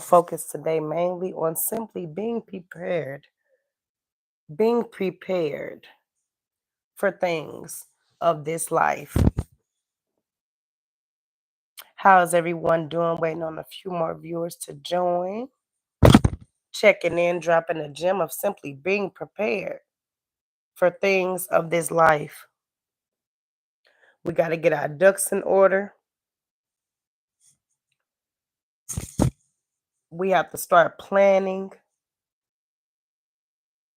Focus today mainly on simply being prepared for things of this life. How's everyone doing? Waiting on a few more viewers to join. Checking in, dropping a gem of simply being prepared for things of this life. We got to get our ducks in order. We have to start planning.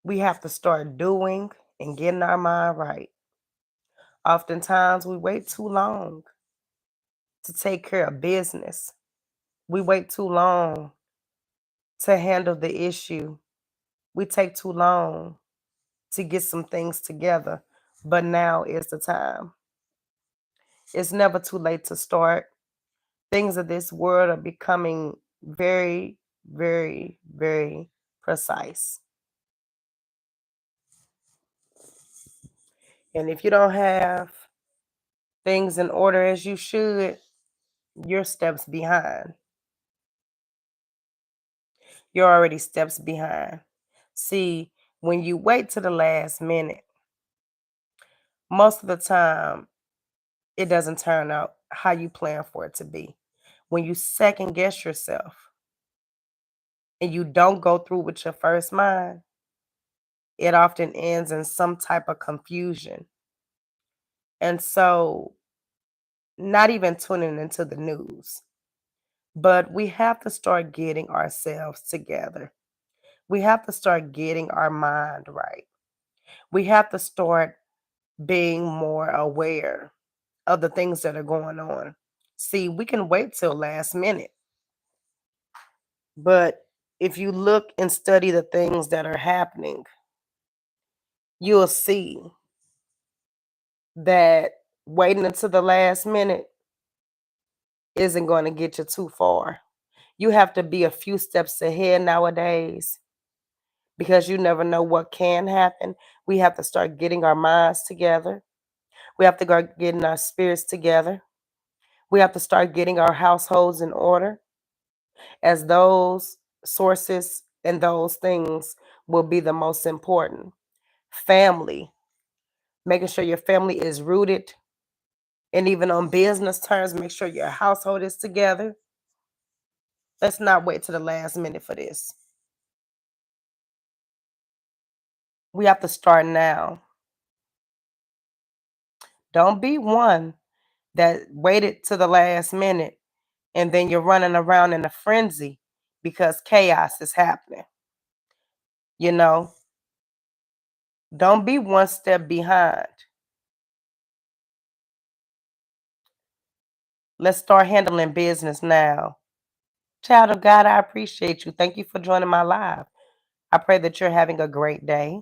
We have to start doing and getting our mind right. Oftentimes, we wait too long to take care of business. We wait too long to handle the issue. We take too long to get some things together. But now is the time. It's never too late to start. Things of this world are becoming very, very, very precise. And if you don't have things in order as you should, you're steps behind. You're already steps behind. See, when you wait to the last minute, most of the time, it doesn't turn out how you plan for it to be. When you second guess yourself and you don't go through with your first mind, it often ends in some type of confusion. And so, not even tuning into the news, but we have to start getting ourselves together. We have to start getting our mind right. We have to start being more aware of the things that are going on. See, we can wait till last minute, but if you look and study the things that are happening, you'll see that waiting until the last minute isn't going to get you too far. You have to be a few steps ahead nowadays because you never know what can happen. We have to start getting our minds together. We have to start getting our spirits together. We have to start getting our households in order, as those sources and those things will be the most important. Family, making sure your family is rooted, and even on business terms, make sure your household is together. Let's not wait to the last minute for this. We have to start now. Don't be one that waited to the last minute and then you're running around in a frenzy because chaos is happening. You know, don't be one step behind. Let's start handling business now. Child of God, I appreciate you. Thank you for joining my live. I pray that you're having a great day.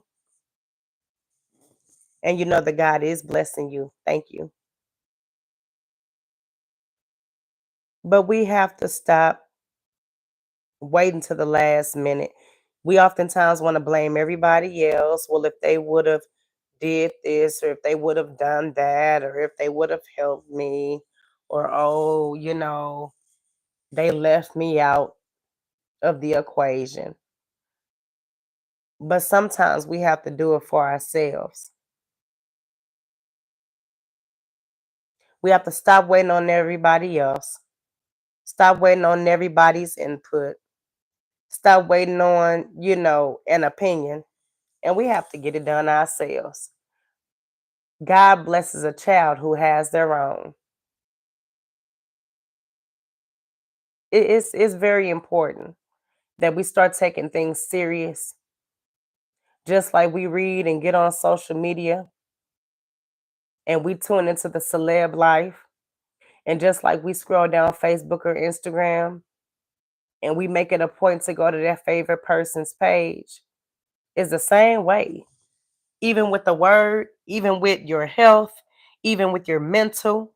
And you know that God is blessing you. Thank you. But we have to stop waiting to the last minute. We oftentimes want to blame everybody else. Well, if they would have did this, or if they would have done that, or if they would have helped me, or oh, they left me out of the equation. But sometimes we have to do it for ourselves. We have to stop waiting on everybody else. Stop waiting on everybody's input. Stop waiting on, an opinion. And we have to get it done ourselves. God blesses a child who has their own. It's very important that we start taking things serious, just like we read and get on social media and we tune into the celeb life. And just like we scroll down Facebook or Instagram and we make it a point to go to their favorite person's page, is the same way. Even with the word, even with your health, even with your mental,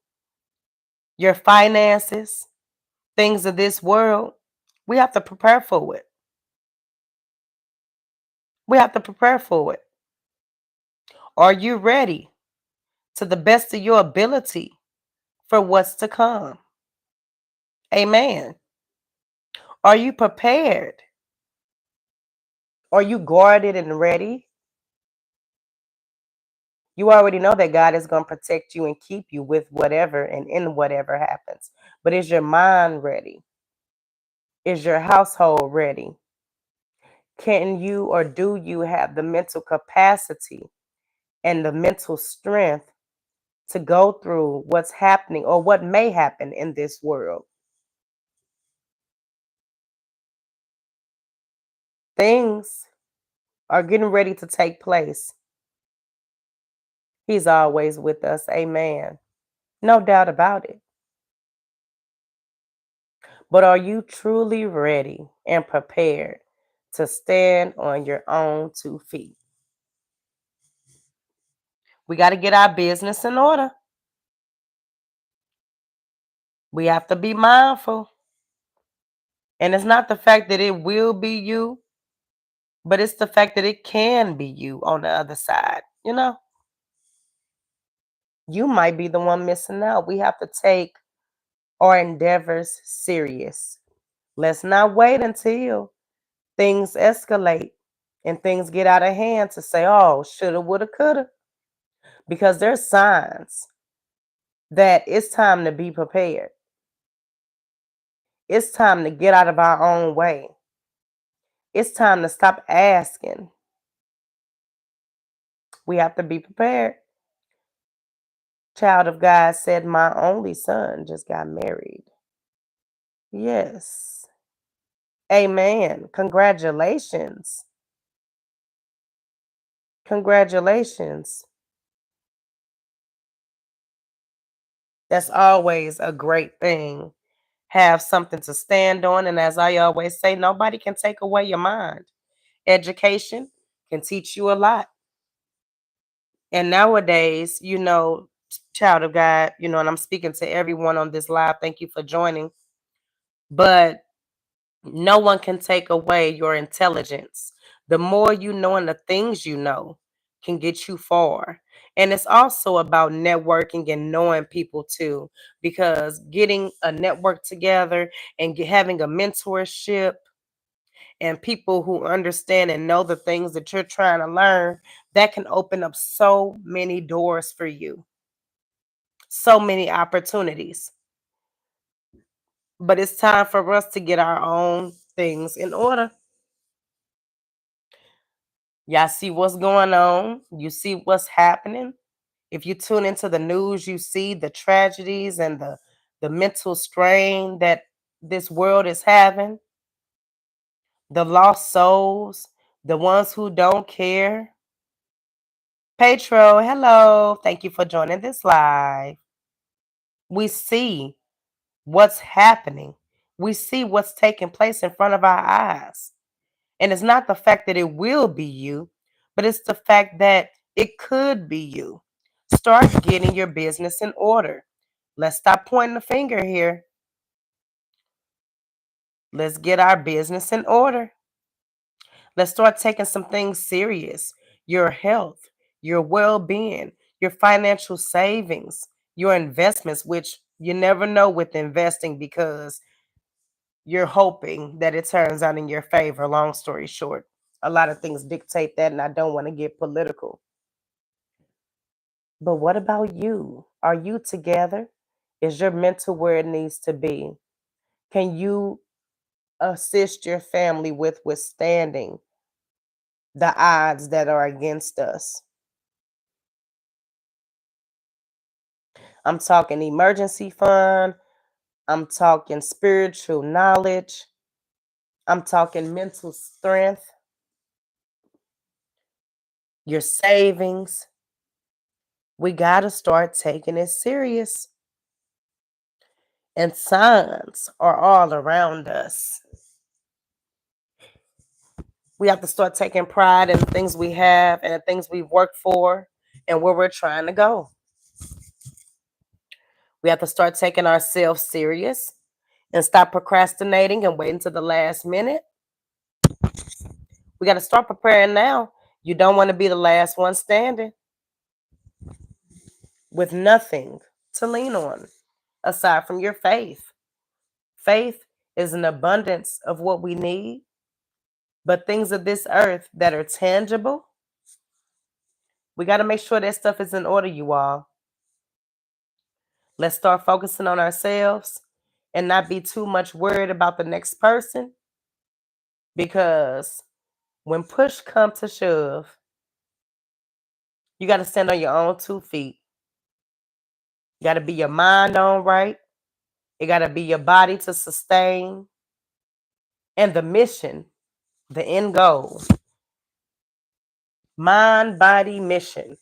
your finances, things of this world, we have to prepare for it. We have to prepare for it. Are you ready to the best of your ability for what's to come? Amen. Are you prepared? Are you guarded and ready? You already know that God is going to protect you and keep you with whatever and in whatever happens. But is your mind ready? Is your household ready? Can you or do you have the mental capacity and the mental strength to go through what's happening or what may happen in this world? Things are getting ready to take place. He's always with us. Amen. No doubt about it. But are you truly ready and prepared to stand on your own 2 feet? We got to get our business in order. We have to be mindful. And it's not the fact that it will be you, but it's the fact that it can be you on the other side. You might be the one missing out. We have to take our endeavors serious. Let's not wait until things escalate and things get out of hand to say, oh, shoulda, woulda, coulda. Because there's signs that it's time to be prepared. It's time to get out of our own way. It's time to stop asking. We have to be prepared. Child of God said, my only son just got married. Yes. Amen. Congratulations. Congratulations. That's always a great thing. Have something to stand on. And as I always say, nobody can take away your mind. Education can teach you a lot. And nowadays, child of God, and I'm speaking to everyone on this live. Thank you for joining. But no one can take away your intelligence. The more you know and the things you know can get you far. And it's also about networking and knowing people too, because getting a network together and having a mentorship and people who understand and know the things that you're trying to learn, that can open up so many doors for you, so many opportunities. But it's time for us to get our own things in order. Y'all see what's going on. You see what's happening. If you tune into the news, you see the tragedies and the mental strain that this world is having, the lost souls, the ones who don't care. Petro, hello. Thank you for joining this live. We see what's happening. We see what's taking place in front of our eyes. And it's not the fact that it will be you, but it's the fact that it could be you. Start getting your business in order. Let's stop pointing the finger here. Let's get our business in order. Let's start taking some things serious. Your health, your well being, your financial savings, your investments, which you never know with investing because you're hoping that it turns out in your favor. Long story short, a lot of things dictate that, and I don't want to get political. But what about you? Are you together? Is your mental where it needs to be? Can you assist your family with withstanding the odds that are against us? I'm talking emergency fund. I'm talking spiritual knowledge. I'm talking mental strength, your savings. We got to start taking it serious. And signs are all around us. We have to start taking pride in the things we have and the things we've worked for and where we're trying to go. We have to start taking ourselves serious and stop procrastinating and waiting to the last minute. We got to start preparing now. You don't want to be the last one standing with nothing to lean on aside from your faith. Faith is an abundance of what we need, but things of this earth that are tangible, we got to make sure that stuff is in order, you all. Let's start focusing on ourselves and not be too much worried about the next person, because when push comes to shove, you got to stand on your own 2 feet. You got to be your mind on right. It got to be your body to sustain. And the mission, the end goal, mind, body, mission.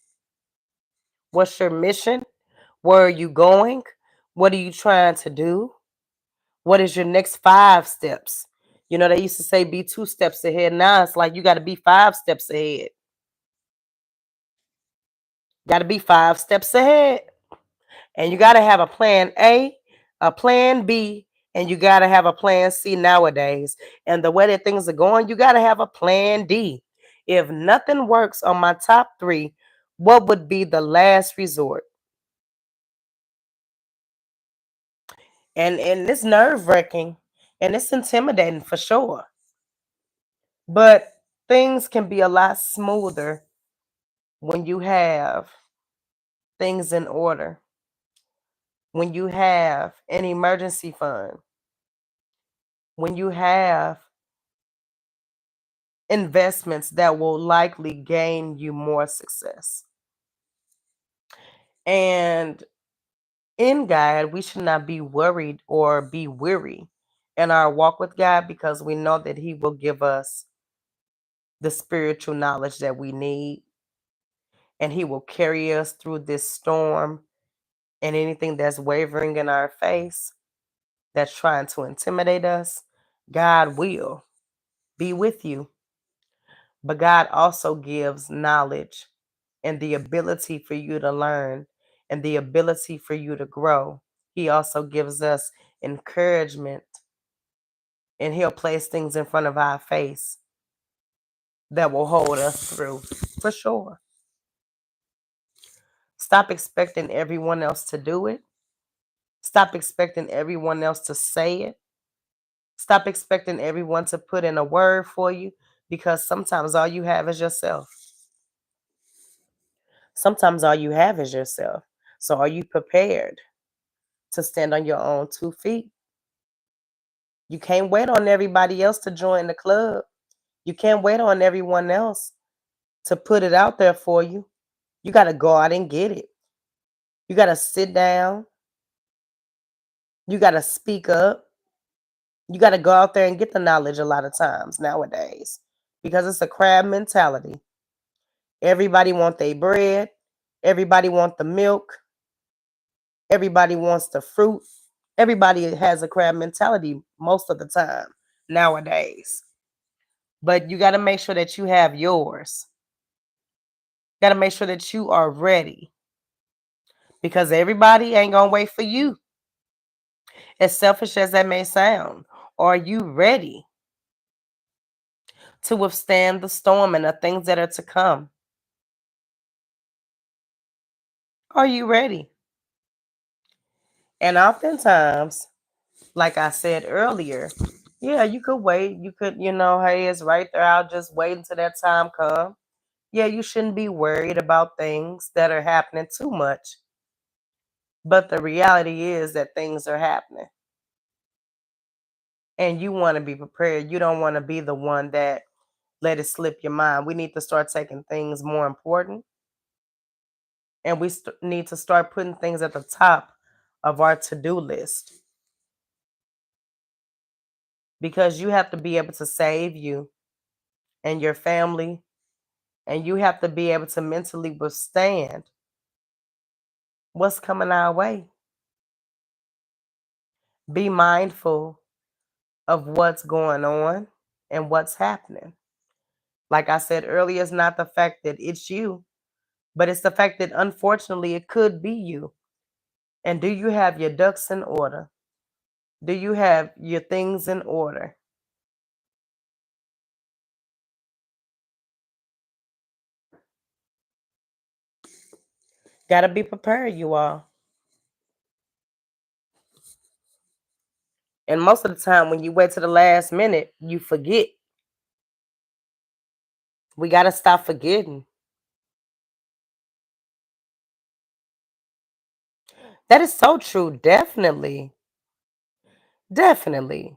What's your mission? Where are you going? What are you trying to do? What is your next 5 steps? You know, they used to say be 2 steps ahead. Now it's like you got to be 5 steps ahead. Got to be 5 steps ahead. And you got to have a plan A, a plan B, and you got to have a plan C nowadays. And the way that things are going, you got to have a plan D. If nothing works on my top 3, what would be the last resort? And it's nerve-wracking and it's intimidating for sure. But things can be a lot smoother when you have things in order, when you have an emergency fund, when you have investments that will likely gain you more success. And in God, we should not be worried or be weary in our walk with God, because we know that He will give us the spiritual knowledge that we need, and He will carry us through this storm, and anything that's wavering in our face, that's trying to intimidate us, God will be with you. But God also gives knowledge and the ability for you to learn and the ability for you to grow. He also gives us encouragement, and He'll place things in front of our face that will hold us through for sure. Stop expecting everyone else to do it. Stop expecting everyone else to say it. Stop expecting everyone to put in a word for you, because sometimes all you have is yourself. Sometimes all you have is yourself. So are you prepared to stand on your own 2 feet? You can't wait on everybody else to join the club. You can't wait on everyone else to put it out there for you. You got to go out and get it. You got to sit down. You got to speak up. You got to go out there and get the knowledge a lot of times nowadays, because it's a crab mentality. Everybody want their bread. Everybody want the milk. Everybody wants the fruit. Everybody has a crab mentality most of the time nowadays. But you got to make sure that you have yours. Got to make sure that you are ready, because everybody ain't going to wait for you. As selfish as that may sound, are you ready to withstand the storm and the things that are to come? Are you ready? And oftentimes, like I said earlier, yeah, you could wait. You could, hey, it's right there. I'll just wait until that time comes. Yeah, you shouldn't be worried about things that are happening too much. But the reality is that things are happening. And you want to be prepared. You don't want to be the one that let it slip your mind. We need to start taking things more important. And we need to start putting things at the top of our to-do list, because you have to be able to save you and your family, and you have to be able to mentally withstand what's coming our way. Be mindful of what's going on and what's happening. Like I said earlier, it's not the fact that it's you, but it's the fact that unfortunately it could be you. And do you have your ducks in order? Do you have your things in order? Got to be prepared, you all. And most of the time, when you wait to the last minute, you forget. We got to stop forgetting. That is so true. Definitely. Definitely.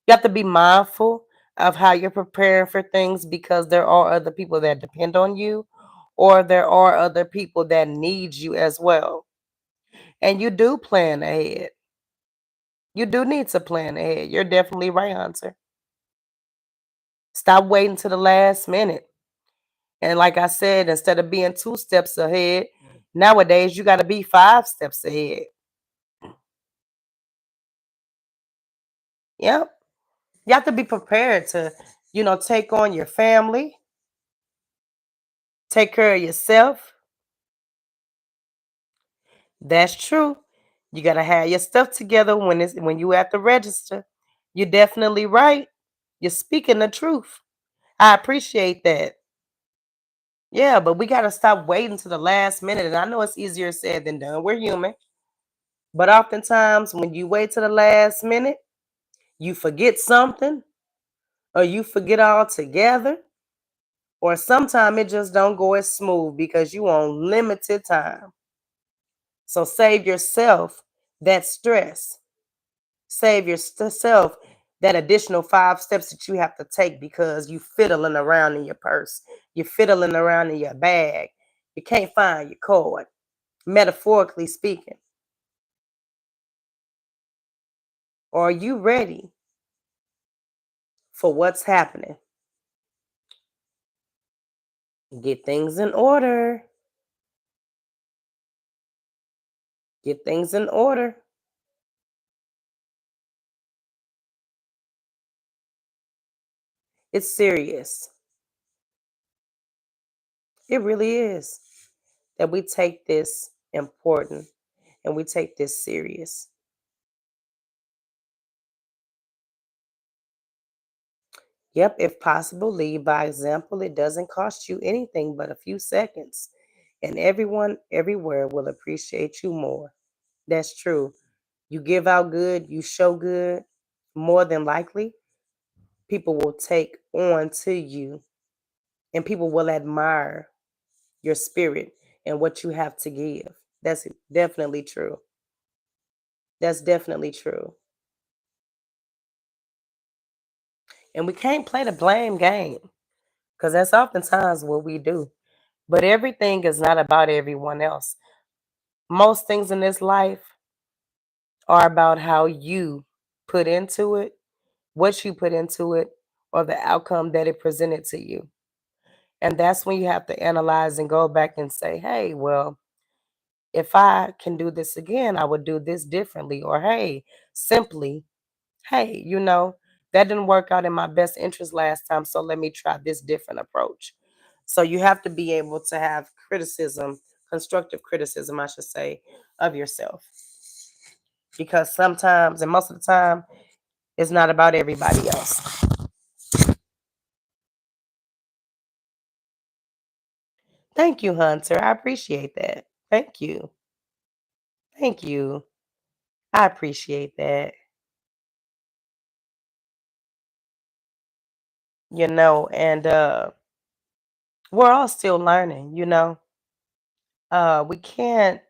You have to be mindful of how you're preparing for things because there are other people that depend on you, or there are other people that need you as well. And you do plan ahead. You do need to plan ahead. You're definitely right, Hunter. Stop waiting to the last minute. And like I said, instead of being 2 steps ahead, nowadays you got to be 5 steps ahead. Yep. You have to be prepared to, take on your family, take care of yourself. That's true. You got to have your stuff together when you at the register. You're definitely right. You're speaking the truth. I appreciate that. Yeah, but we got to stop waiting to the last minute. And I know it's easier said than done. We're human. But oftentimes, when you wait to the last minute, you forget something, or you forget altogether, or sometimes it just don't go as smooth because you on limited time. So save yourself that stress. Save yourself that additional 5 steps that you have to take because you fiddling around in your purse. You're fiddling around in your bag. You can't find your cord, metaphorically speaking. Are you ready for what's happening? Get things in order. Get things in order. It's serious. It really is that we take this important and we take this serious. Yep, if possible, lead by example. It doesn't cost you anything but a few seconds, and everyone everywhere will appreciate you more. That's true. You give out good, you show good, more than likely, people will take on to you and people will admire your spirit and what you have to give. That's definitely true. That's definitely true. And we can't play the blame game because that's oftentimes what we do. But everything is not about everyone else. Most things in this life are about how you put into it, what you put into it, or the outcome that it presented to you. And that's when you have to analyze and go back and say, hey, well, if I can do this again, I would do this differently. Or, hey, simply, hey, that didn't work out in my best interest last time. So let me try this different approach. So you have to be able to have criticism, constructive criticism, I should say, of yourself. Because sometimes, and most of the time, it's not about everybody else. Thank you, Hunter. I appreciate that. Thank you. Thank you. I appreciate that. And we're all still learning. We can't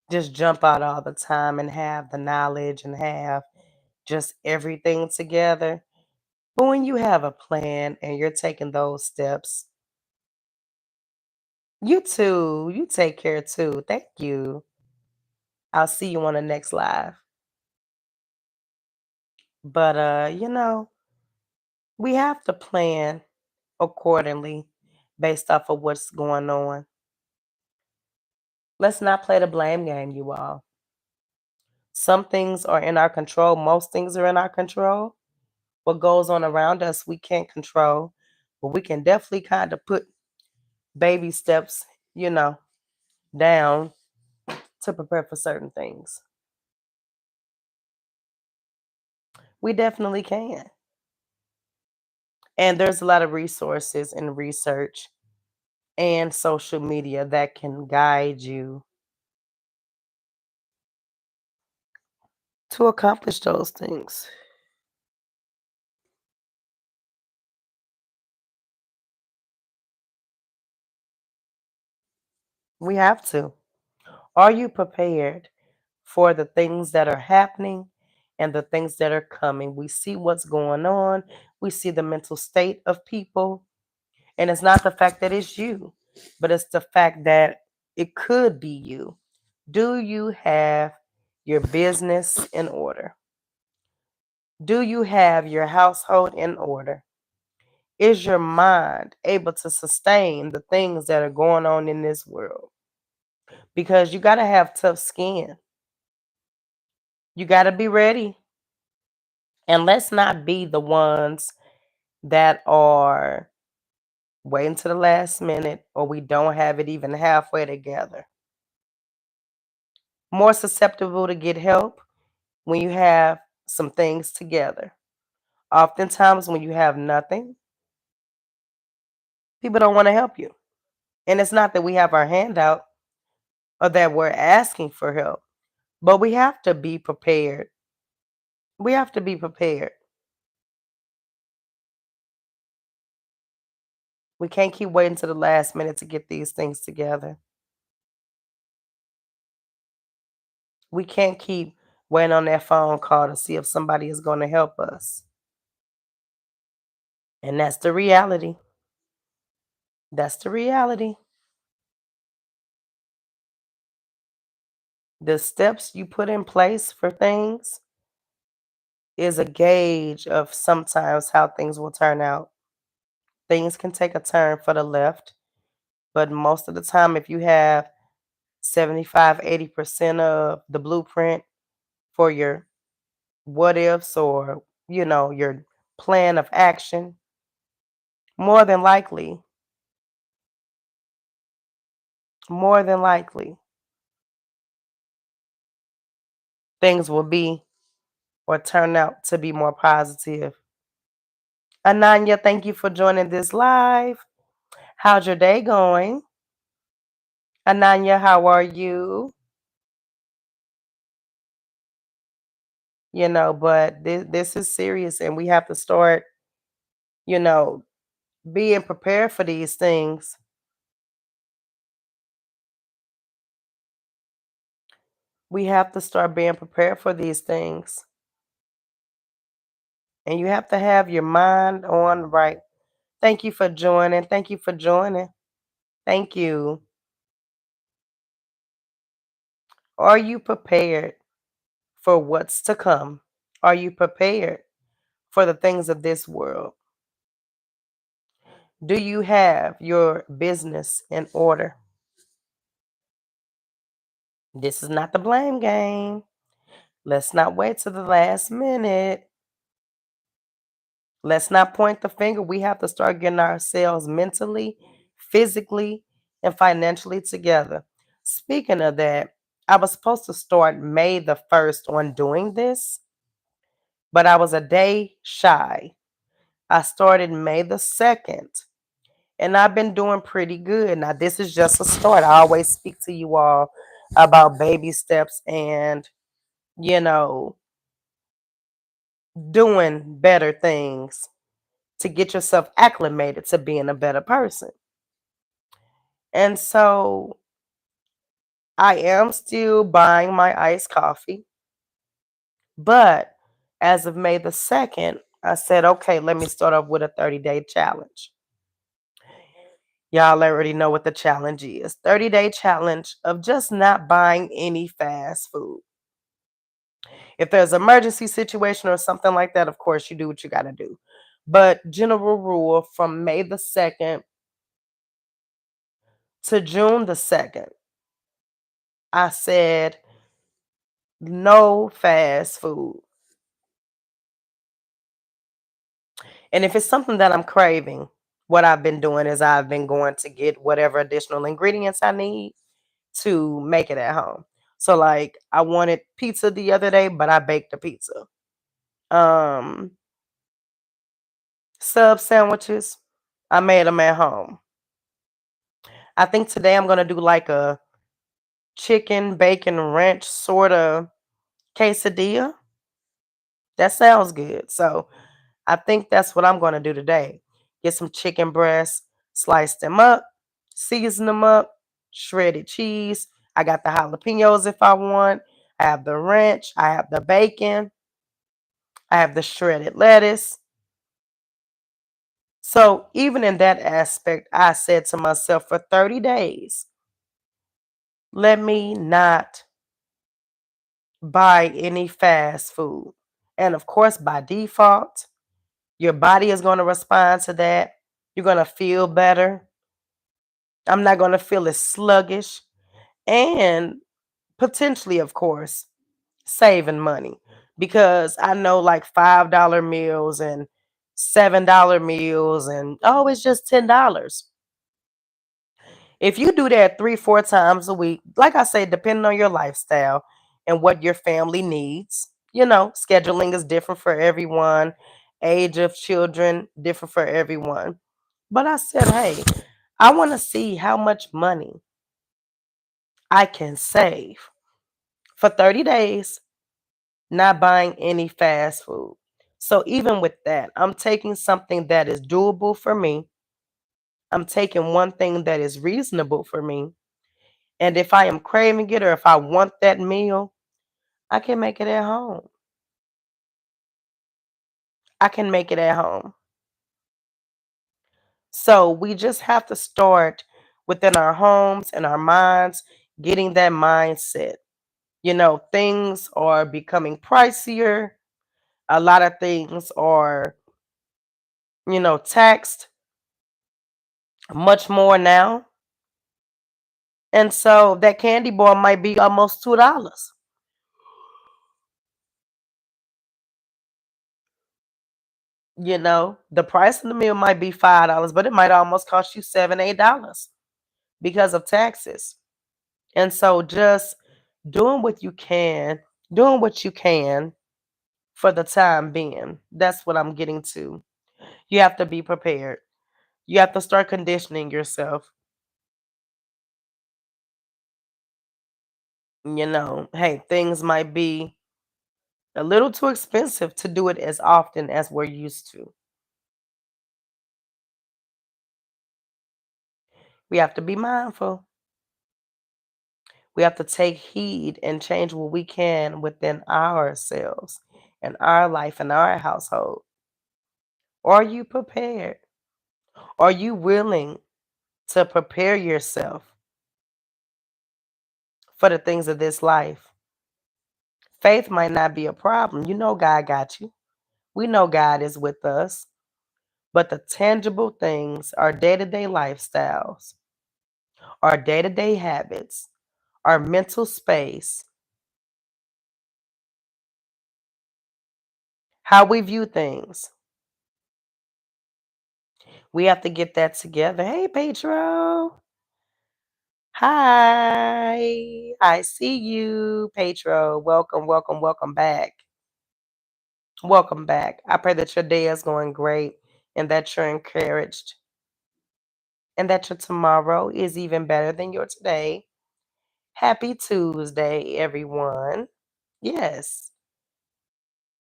just jump out all the time and have the knowledge and have just everything together. But when you have a plan and you're taking those steps, you too, you take care too. Thank you. I'll see you on the next live. But we have to plan accordingly based off of what's going on. Let's not play the blame game, you all. Some things are in our control. Most things are in our control. What goes on around us, we can't control, but we can definitely kind of put baby steps, down to prepare for certain things. We definitely can. And there's a lot of resources and research and social media that can guide you to accomplish those things. We have to. Are you prepared for the things that are happening and the things that are coming? We see what's going on. We see the mental state of people. And it's not the fact that it's you, but it's the fact that it could be you. Do you have your business in order? Do you have your household in order? Is your mind able to sustain the things that are going on in this world? Because you got to have tough skin. You got to be ready. And let's not be the ones that are waiting to the last minute or we don't have it even halfway together. More susceptible to get help when you have some things together. Oftentimes, when you have nothing, people don't want to help you. And it's not that we have our hand out or that we're asking for help, but we have to be prepared. We have to be prepared. We can't keep waiting to the last minute to get these things together. We can't keep waiting on that phone call to see if somebody is going to help us. And that's the reality. That's the reality. The steps you put in place for things is a gauge of sometimes how things will turn out. Things can take a turn for the left, but most of the time, if you have 75, 80% of the blueprint for your what ifs or, your plan of action, more than likely, more than likely, things will be or turn out to be more positive. Ananya, thank you for joining this live. How's your day going? Ananya, how are you? But this is serious and we have to start, you know, being prepared for these things. We have to start being prepared for these things. And you have to have your mind on right. Thank you for joining. Thank you for joining. Thank you. Are you prepared for what's to come? Are you prepared for the things of this world? Do you have your business in order? This is not the blame game. Let's not wait to the last minute. Let's not point the finger. We have to start getting ourselves mentally, physically, and financially together. Speaking of that, I was supposed to start May the 1st on doing this, but I was a day shy. I started May the 2nd, and I've been doing pretty good. Now, this is just a start. I always speak to you all about baby steps and, you know, doing better things to get yourself acclimated to being a better person. And so I am still buying my iced coffee, but as of May the 2nd, I said, okay, let me start off with a 30-day challenge. Y'all already know what the challenge is. 30-day challenge of just not buying any fast food. If there's an emergency situation or something like that, of course you do what you got to do. But general rule from May the 2nd to June the 2nd, I said no fast food. And if it's something that I'm craving, what I've been doing is I've been going to get whatever additional ingredients I need to make it at home. So like I wanted pizza the other day, but I baked a pizza. Um Sub sandwiches, I made them at home. I think today I'm gonna do like a chicken bacon ranch sort of quesadilla. That sounds good. So I think that's what I'm going to do today. Get some chicken breasts, slice them up, season them up, shredded cheese. I got the jalapenos if I want. I have the ranch. I have the bacon. I have the shredded lettuce. So even in that aspect, I said to myself for 30 days, let me not buy any fast food. And of course, by default, your body is going to respond to that. You're going to feel better. I'm not going to feel as sluggish. And potentially, of course, saving money because I know like $5 meals and $7 meals and oh, it's just $10. If you do that 3, 4 times a week, like I say, depending on your lifestyle and what your family needs, scheduling is different for everyone, age of children, different for everyone. But I said, hey, I want to see how much money I can save for 30 days, not buying any fast food. So even with that, I'm taking something that is doable for me. I'm taking one thing that is reasonable for me. And if I am craving it or if I want that meal, I can make it at home. I can make it at home. So we just have to start within our homes and our minds, getting that mindset. Things are becoming pricier. A lot of things are, taxed much more now. And so that candy bar might be almost $2. The price of the meal might be $5, but it might almost cost you $7, $8 because of taxes. And so just doing what you can, doing what you can for the time being. That's what I'm getting to. You have to be prepared. You have to start conditioning yourself. Hey, things might be a little too expensive to do it as often as we're used to. We have to be mindful. We have to take heed and change what we can within ourselves and our life and our household. Are you prepared? Are you willing to prepare yourself for the things of this life? Faith might not be a problem. You know God got you. We know God is with us. But the tangible things, our day to day lifestyles, our day to day habits, our mental space, how we view things, we have to get that together. Hey, Petro. Hi. I see you, Petro. Welcome, welcome, welcome back. Welcome back. I pray that your day is going great and that you're encouraged and that your tomorrow is even better than your today. Happy Tuesday, everyone. Yes.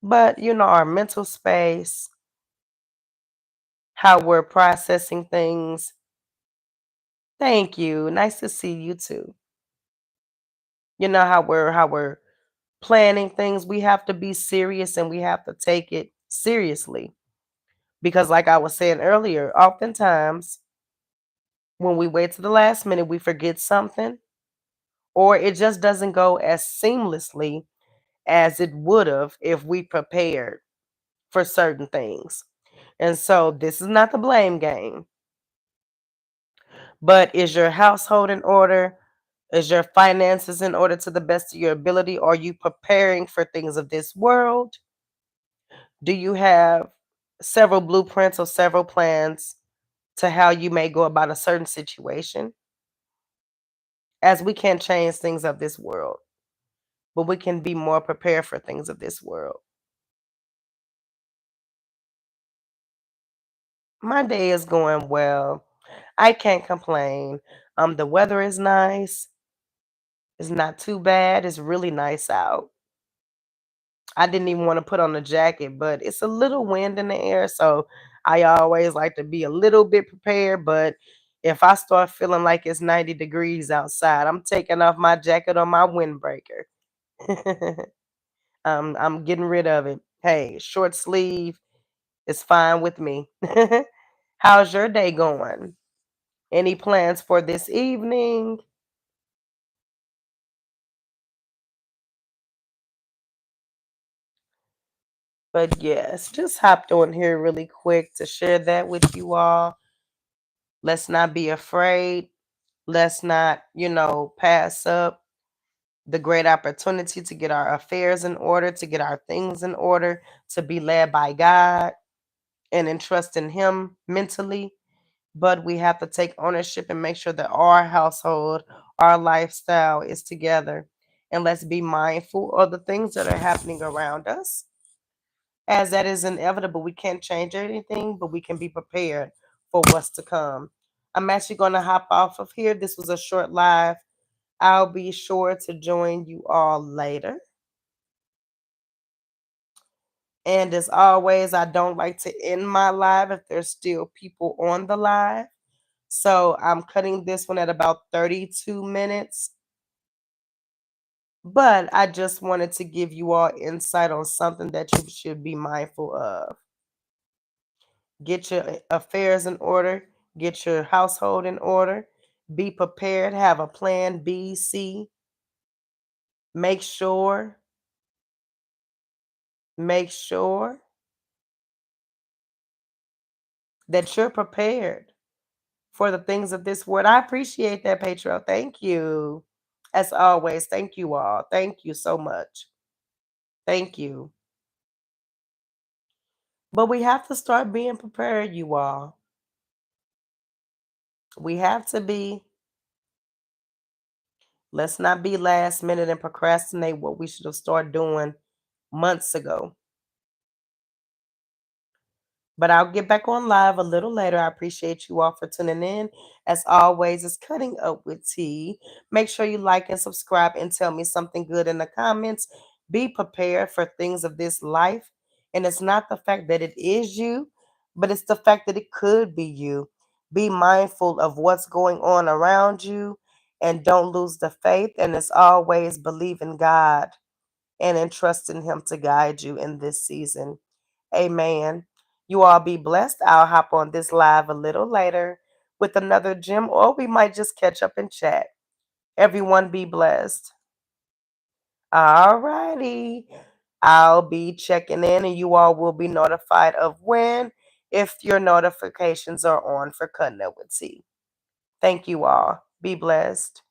But, our mental space, how we're processing things. Thank you. Nice to see you too. How we're planning things. We have to be serious and we have to take it seriously. Because like I was saying earlier, oftentimes when we wait to the last minute, we forget something or it just doesn't go as seamlessly as it would have if we prepared for certain things. And so this is not the blame game, but is your household in order? Is your finances in order to the best of your ability? Are you preparing for things of this world? Do you have several blueprints or several plans to how you may go about a certain situation? As we can't change things of this world, but we can be more prepared for things of this world. My day is going well. I can't complain. The weather is nice. It's not too bad. It's really nice out. I didn't even want to put on a jacket, but it's a little wind in the air, so I always like to be a little bit prepared. But if I start feeling like it's 90 degrees outside, I'm taking off my jacket or my windbreaker. I'm getting rid of it. Hey, short sleeve is fine with me. How's your day going? Any plans for this evening? But yes, just hopped on here really quick to share that with you all. Let's not be afraid. Let's not, pass up the great opportunity to get our affairs in order, to get our things in order, to be led by God and entrust in Him mentally. But we have to take ownership and make sure that our household, our lifestyle is together. And let's be mindful of the things that are happening around us, as that is inevitable. We can't change anything, but we can be prepared for what's to come. I'm actually going to hop off of here. This was a short live. I'll be sure to join you all later. And as always, I don't like to end my live if there's still people on the live. So I'm cutting this one at about 32 minutes. But I just wanted to give you all insight on something that you should be mindful of. Get your affairs in order, get your household in order, be prepared, have a plan B, C. Make sure, make sure that you're prepared for the things of this world. I appreciate that, Patreon. Thank you. As always, thank you all. Thank you so much. Thank you. But we have to start being prepared, you all. We have to be. Let's not be last minute and procrastinate what we should have started doing months ago. But I'll get back on live a little later. I appreciate you all for tuning in. As always, it's Cutting Up with T. Make sure you like and subscribe and tell me something good in the comments. Be prepared for things of this life. And it's not the fact that it is you, but it's the fact that it could be you. Be mindful of what's going on around you and don't lose the faith. And as always, believe in God and entrust in Him to guide you in this season. Amen. You all be blessed. I'll hop on this live a little later with another gem, or we might just catch up and chat. Everyone be blessed. All righty. I'll be checking in and you all will be notified of when, if your notifications are on for Cutting Up with T. Thank you all. Be blessed.